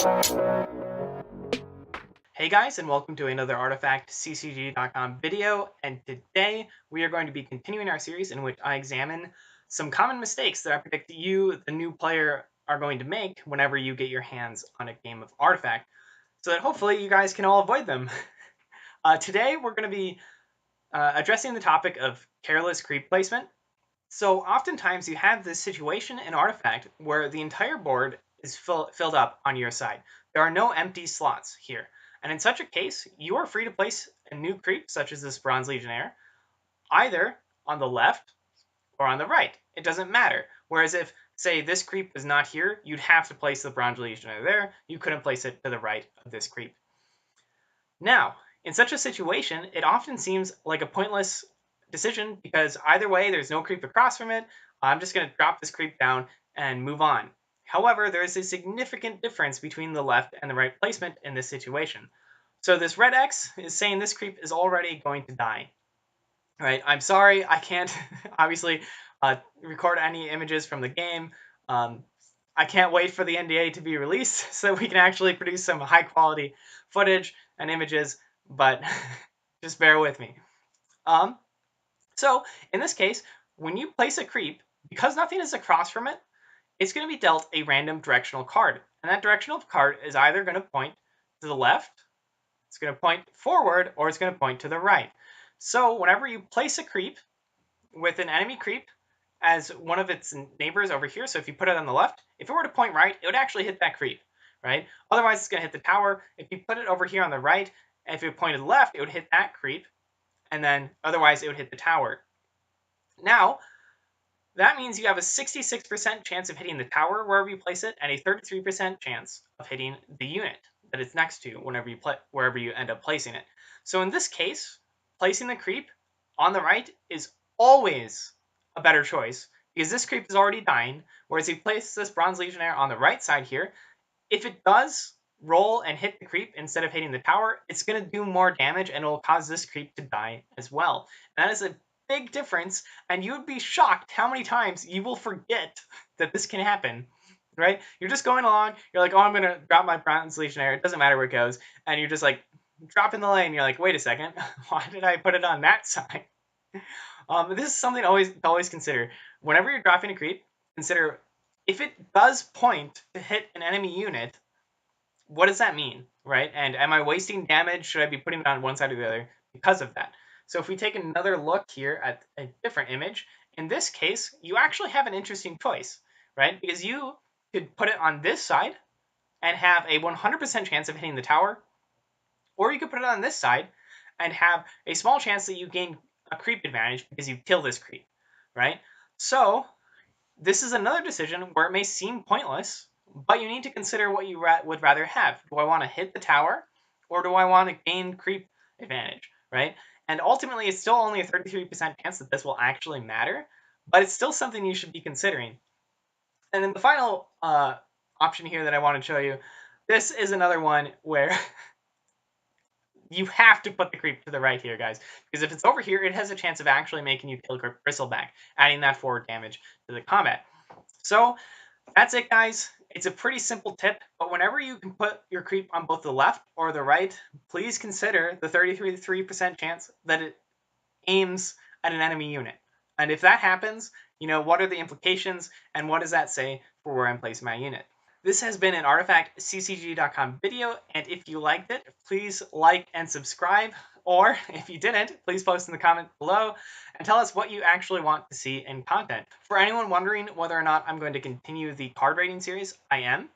Hey guys, and welcome to another Artifact CCG.com video, and today we are going to be continuing our series in which I examine some common mistakes that I predict you, the new player, are going to make whenever you get your hands on a game of Artifact, so that hopefully you guys can all avoid them. Today we're going to be addressing the topic of careless creep placement. So oftentimes you have this situation in Artifact where the entire board is filled up on your side. There are no empty slots here. And in such a case, you are free to place a new creep, such as this Bronze Legionnaire, either on the left or on the right. It doesn't matter. Whereas if, say, this creep is not here, you'd have to place the Bronze Legionnaire there. You couldn't place it to the right of this creep. Now, in such a situation, it often seems like a pointless decision because either way, there's no creep across from it. I'm just going to drop this creep down and move on. However, there is a significant difference between the left and the right placement in this situation. So this red X is saying this creep is already going to die. Right? I'm sorry, I can't obviously record any images from the game. I can't wait for the NDA to be released so that we can actually produce some high quality footage and images, but just bear with me. So in this case, when you place a creep, because nothing is across from it, it's going to be dealt a random directional card. And that directional card is either going to point to the left, it's going to point forward, or it's going to point to the right. So whenever you place a creep with an enemy creep as one of its neighbors over here, so if you put it on the left, if it were to point right, it would actually hit that creep, right? Otherwise, it's going to hit the tower. If you put it over here on the right, if it pointed left, it would hit that creep, and then otherwise it would hit the tower. Now, that means you have a 66% chance of hitting the tower wherever you place it, and a 33% chance of hitting the unit that it's next to wherever you end up placing it. So in this case, placing the creep on the right is always a better choice because this creep is already dying, whereas if you place this Bronze Legionnaire on the right side here, if it does roll and hit the creep instead of hitting the tower, it's going to do more damage and it will cause this creep to die as well. And that is a big difference, and you would be shocked how many times you will forget that this can happen, right? You're just going along, you're like, oh, I'm going to drop my Bronze Legionnaire, it doesn't matter where it goes, and you're just like, drop in the lane, you're like, wait a second, why did I put it on that side? This is something to always consider. Whenever you're dropping a creep, consider if it does point to hit an enemy unit, what does that mean, right? And am I wasting damage? Should I be putting it on one side or the other because of that? So if we take another look here at a different image, in this case, you actually have an interesting choice, right? Because you could put it on this side and have a 100% chance of hitting the tower, or you could put it on this side and have a small chance that you gain a creep advantage because you kill this creep, right? So this is another decision where it may seem pointless, but you need to consider what you would rather have. Do I want to hit the tower, or do I want to gain creep advantage, right? And ultimately, it's still only a 33% chance that this will actually matter, but it's still something you should be considering. And then the final option here that I want to show you, this is another one where you have to put the creep to the right here, guys, because if it's over here, it has a chance of actually making you kill Bristleback, adding that forward damage to the combat. So that's it, guys. It's a pretty simple tip, but whenever you can put your creep on both the left or the right, please consider the 33% chance that it aims at an enemy unit. And if that happens, what are the implications and what does that say for where I'm placing my unit? This has been an Artifact CCG.com video, and if you liked it, please like and subscribe, or if you didn't, please post in the comment below and tell us what you actually want to see in content. For anyone wondering whether or not I'm going to continue the card rating series, I am.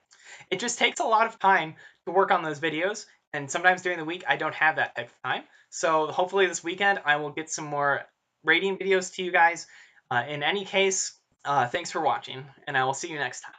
It just takes a lot of time to work on those videos, and sometimes during the week I don't have that type of time. So hopefully this weekend I will get some more rating videos to you guys. In any case, thanks for watching, and I will see you next time.